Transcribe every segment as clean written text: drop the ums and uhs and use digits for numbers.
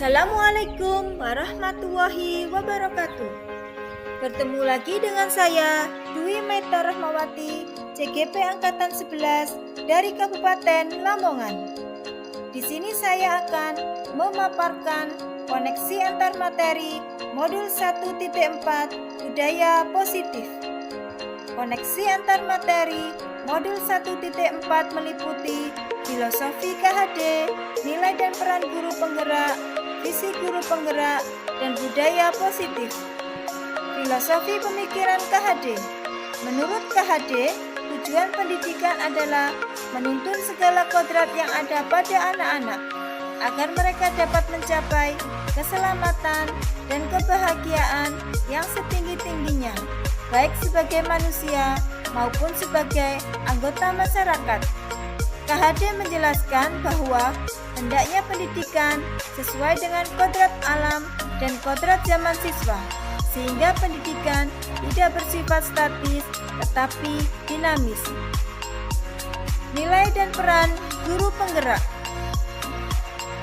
Assalamualaikum warahmatullahi wabarakatuh. Bertemu lagi dengan saya, Dwi Maita Rahmawati, CGP Angkatan 11 dari Kabupaten Lamongan. Di sini saya akan memaparkan koneksi antar materi modul 1.4 budaya positif. Koneksi antar materi modul 1.4 meliputi filosofi KHD, nilai dan peran guru penggerak, visi guru penggerak, dan budaya positif. Filosofi pemikiran KHD. Menurut KHD, tujuan pendidikan adalah menuntun segala kodrat yang ada pada anak-anak agar mereka dapat mencapai keselamatan dan kebahagiaan yang setinggi-tingginya, baik sebagai manusia maupun sebagai anggota masyarakat. KHD menjelaskan bahwa hendaknya pendidikan sesuai dengan kodrat alam dan kodrat zaman siswa, sehingga pendidikan tidak bersifat statis tetapi dinamis. Nilai dan peran guru penggerak.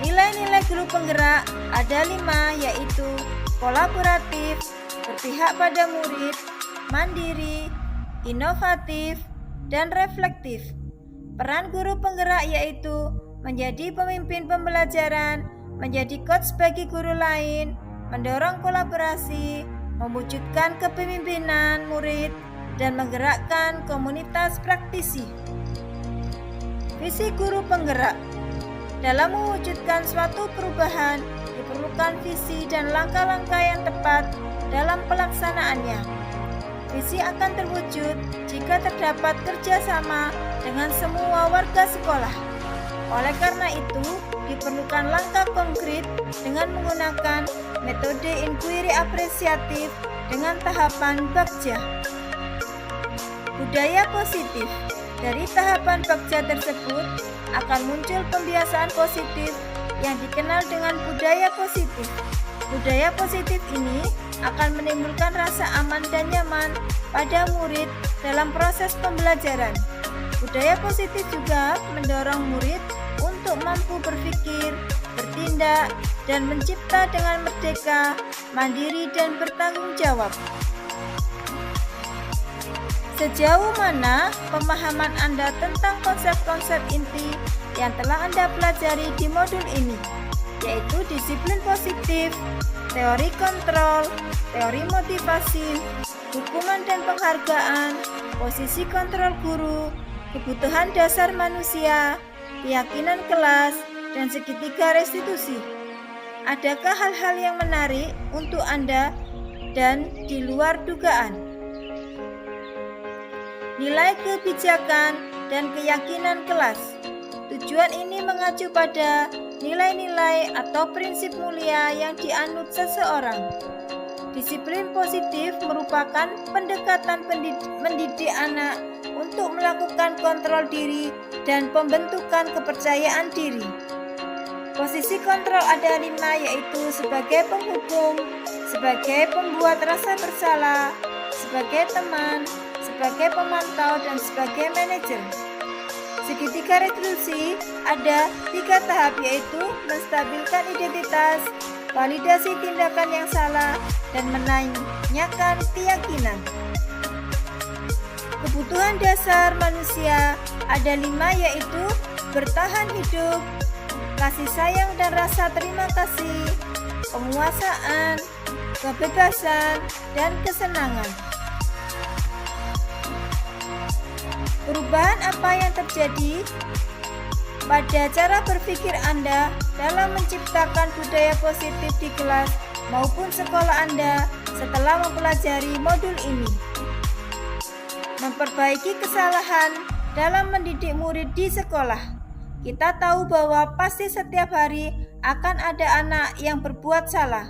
Nilai-nilai guru penggerak ada 5, yaitu kolaboratif, berpihak pada murid, mandiri, inovatif, dan reflektif. Peran guru penggerak yaitu menjadi pemimpin pembelajaran, menjadi coach bagi guru lain, mendorong kolaborasi, mewujudkan kepemimpinan murid, dan menggerakkan komunitas praktisi. Visi guru penggerak. Dalam mewujudkan suatu perubahan, diperlukan visi dan langkah-langkah yang tepat dalam pelaksanaannya. Visi akan terwujud jika terdapat kerjasama dengan semua warga sekolah. Oleh karena itu, diperlukan langkah konkret dengan menggunakan metode inquiry apresiatif dengan tahapan bagja. Budaya positif. Dari tahapan bagja tersebut akan muncul pembiasaan positif yang dikenal dengan budaya positif. Budaya positif ini akan menimbulkan rasa aman dan nyaman pada murid dalam proses pembelajaran. Budaya positif juga mendorong murid untuk mampu berpikir, bertindak, dan mencipta dengan merdeka, mandiri, dan bertanggung jawab. Sejauh mana pemahaman Anda tentang konsep-konsep inti yang telah Anda pelajari di modul ini, yaitu disiplin positif, teori kontrol, teori motivasi, hukuman dan penghargaan, posisi kontrol guru, kebutuhan dasar manusia, keyakinan kelas, dan segitiga restitusi. Adakah hal-hal yang menarik untuk Anda dan di luar dugaan? Nilai kebijakan dan keyakinan kelas. Tujuan ini mengacu pada nilai-nilai atau prinsip mulia yang dianut seseorang. Disiplin positif merupakan pendekatan mendidik anak untuk melakukan kontrol diri dan pembentukan kepercayaan diri. Posisi kontrol ada 5, yaitu sebagai penghukum, sebagai pembuat rasa bersalah, sebagai teman, sebagai pemantau, dan sebagai manajer. Segitiga restitusi ada 3 tahap, yaitu menstabilkan identitas, validasi tindakan yang salah, dan menanyakan keyakinan. Kebutuhan dasar manusia ada 5, yaitu bertahan hidup, kasih sayang dan rasa terima kasih, penguasaan, kebebasan, dan kesenangan. Perubahan apa yang terjadi pada cara berpikir Anda dalam menciptakan budaya positif di kelas maupun sekolah Anda setelah mempelajari modul ini? Memperbaiki kesalahan dalam mendidik murid di sekolah. Kita tahu bahwa pasti setiap hari akan ada anak yang berbuat salah.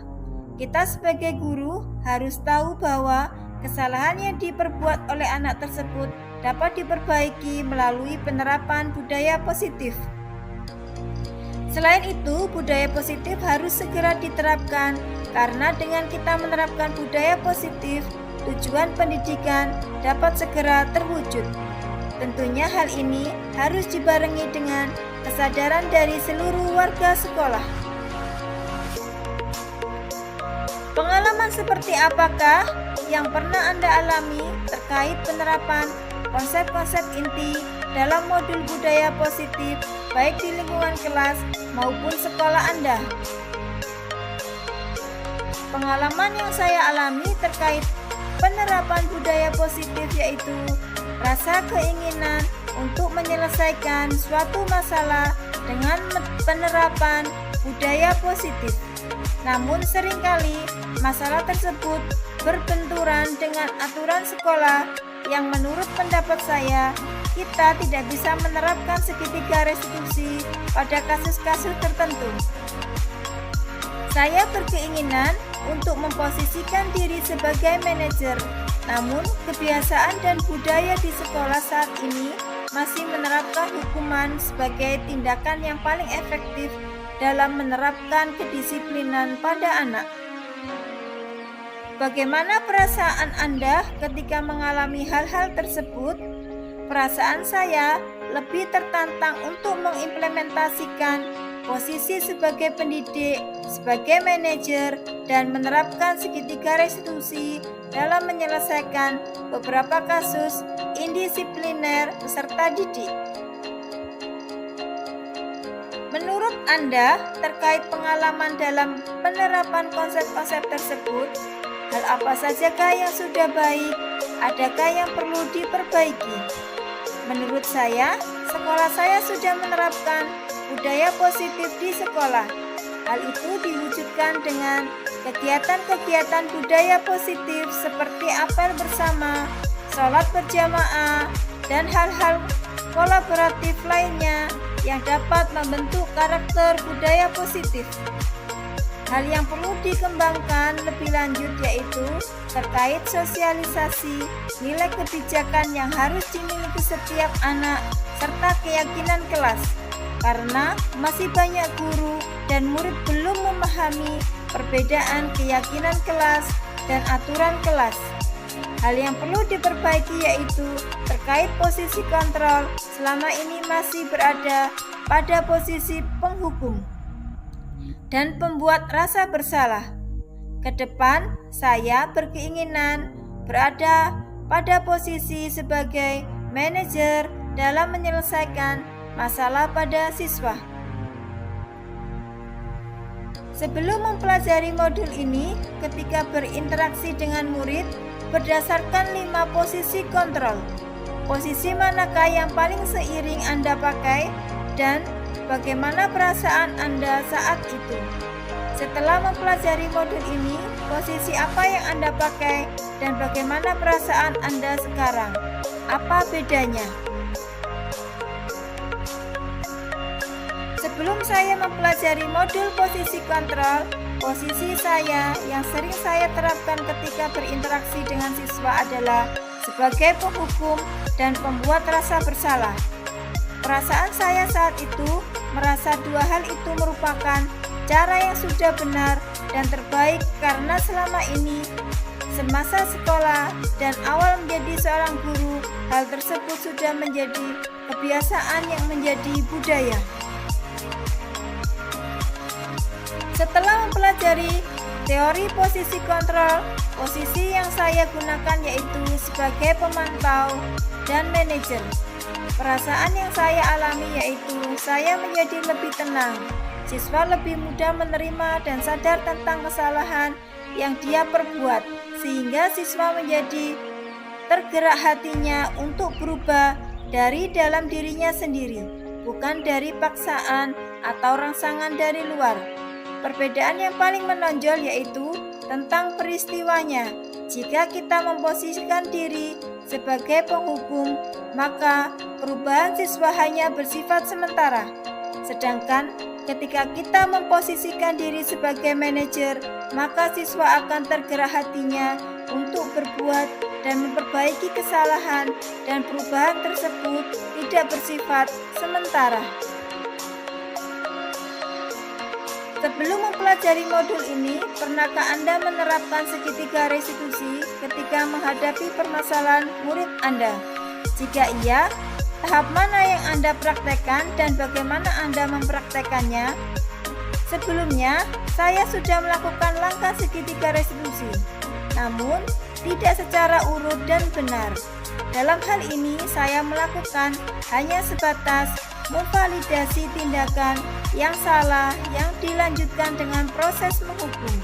Kita sebagai guru harus tahu bahwa kesalahan yang diperbuat oleh anak tersebut dapat diperbaiki melalui penerapan budaya positif. Selain itu, budaya positif harus segera diterapkan karena dengan kita menerapkan budaya positif, tujuan pendidikan dapat segera terwujud. Tentunya hal ini harus dibarengi dengan kesadaran dari seluruh warga sekolah. Pengalaman seperti apakah yang pernah Anda alami terkait penerapan konsep-konsep inti dalam modul budaya positif baik di lingkungan kelas maupun sekolah Anda? Pengalaman yang saya alami terkait penerapan budaya positif yaitu rasa keinginan untuk menyelesaikan suatu masalah dengan penerapan budaya positif. Namun seringkali masalah tersebut berbenturan dengan aturan sekolah yang menurut pendapat saya kita tidak bisa menerapkan segitiga restitusi pada kasus-kasus tertentu. Saya berkeinginan untuk memposisikan diri sebagai manajer, namun kebiasaan dan budaya di sekolah saat ini masih menerapkan hukuman sebagai tindakan yang paling efektif dalam menerapkan kedisiplinan pada anak. Bagaimana perasaan Anda ketika mengalami hal-hal tersebut? Perasaan saya lebih tertantang untuk mengimplementasikan posisi sebagai pendidik, sebagai manajer, dan menerapkan segitiga restitusi dalam menyelesaikan beberapa kasus indisipliner peserta didik. Menurut Anda, terkait pengalaman dalam penerapan konsep-konsep tersebut, hal apa sajakah yang sudah baik? Adakah yang perlu diperbaiki? Menurut saya, sekolah saya sudah menerapkan budaya positif di sekolah. Hal itu diwujudkan dengan kegiatan-kegiatan budaya positif seperti apel bersama, sholat berjamaah, dan hal-hal kolaboratif lainnya yang dapat membentuk karakter budaya positif. Hal yang perlu dikembangkan lebih lanjut yaitu terkait sosialisasi nilai kebijakan yang harus dimiliki setiap anak serta keyakinan kelas, karena masih banyak guru dan murid belum memahami perbedaan keyakinan kelas dan aturan kelas. Hal yang perlu diperbaiki yaitu terkait posisi kontrol selama ini masih berada pada posisi penghukum dan pembuat rasa bersalah. Kedepan, saya berkeinginan berada pada posisi sebagai manajer dalam menyelesaikan masalah pada siswa. Sebelum mempelajari modul ini, ketika berinteraksi dengan murid, berdasarkan 5 posisi kontrol. Posisi manakah yang paling seiring Anda pakai dan bagaimana perasaan Anda saat itu? Setelah mempelajari modul ini, posisi apa yang Anda pakai dan bagaimana perasaan Anda sekarang? Apa bedanya? Sebelum saya mempelajari modul posisi kontrol, posisi saya yang sering saya terapkan ketika berinteraksi dengan siswa adalah sebagai penghukum dan pembuat rasa bersalah. Perasaan saya saat itu merasa dua hal itu merupakan cara yang sudah benar dan terbaik karena selama ini semasa sekolah dan awal menjadi seorang guru, hal tersebut sudah menjadi kebiasaan yang menjadi budaya. Setelah mempelajari teori posisi kontrol, posisi yang saya gunakan yaitu sebagai pemantau dan manajer. Perasaan yang saya alami yaitu saya menjadi lebih tenang, siswa lebih mudah menerima dan sadar tentang kesalahan yang dia perbuat, sehingga siswa menjadi tergerak hatinya untuk berubah dari dalam dirinya sendiri, bukan dari paksaan atau rangsangan dari luar. Perbedaan yang paling menonjol yaitu tentang peristiwanya. Jika kita memposisikan diri sebagai penghukum, maka perubahan siswa hanya bersifat sementara. Sedangkan ketika kita memposisikan diri sebagai manajer, maka siswa akan tergerak hatinya untuk berbuat dan memperbaiki kesalahan, dan perubahan tersebut tidak bersifat sementara. Sebelum mempelajari modul ini, pernahkah Anda menerapkan segitiga restitusi ketika menghadapi permasalahan murid Anda? Jika iya, tahap mana yang Anda praktekkan dan bagaimana Anda mempraktekannya? Sebelumnya, saya sudah melakukan langkah segitiga restitusi, namun tidak secara urut dan benar. Dalam hal ini, saya melakukan hanya sebatas memvalidasi tindakan yang salah yang dilanjutkan dengan proses menghukum,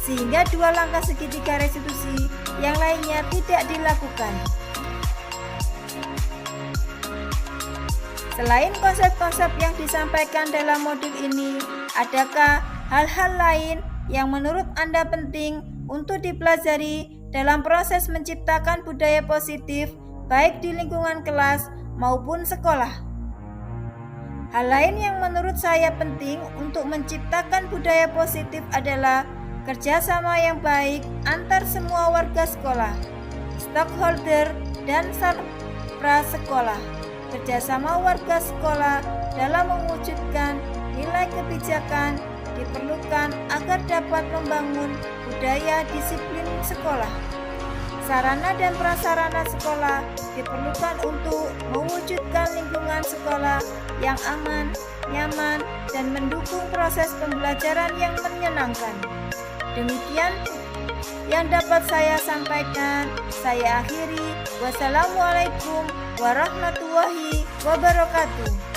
sehingga dua langkah segitiga restitusi yang lainnya tidak dilakukan. Selain konsep-konsep yang disampaikan dalam modul ini, adakah hal-hal lain yang menurut Anda penting untuk dipelajari dalam proses menciptakan budaya positif baik di lingkungan kelas maupun sekolah? Hal lain yang menurut saya penting untuk menciptakan budaya positif adalah kerjasama yang baik antar semua warga sekolah, stakeholder, dan prasekolah. Kerjasama warga sekolah dalam mewujudkan nilai kebijakan diperlukan agar dapat membangun budaya disiplin sekolah. Sarana dan prasarana sekolah diperlukan untuk mewujudkan lingkungan sekolah yang aman, nyaman, dan mendukung proses pembelajaran yang menyenangkan. Demikian yang dapat saya sampaikan. Saya akhiri. Wassalamualaikum warahmatullahi wabarakatuh.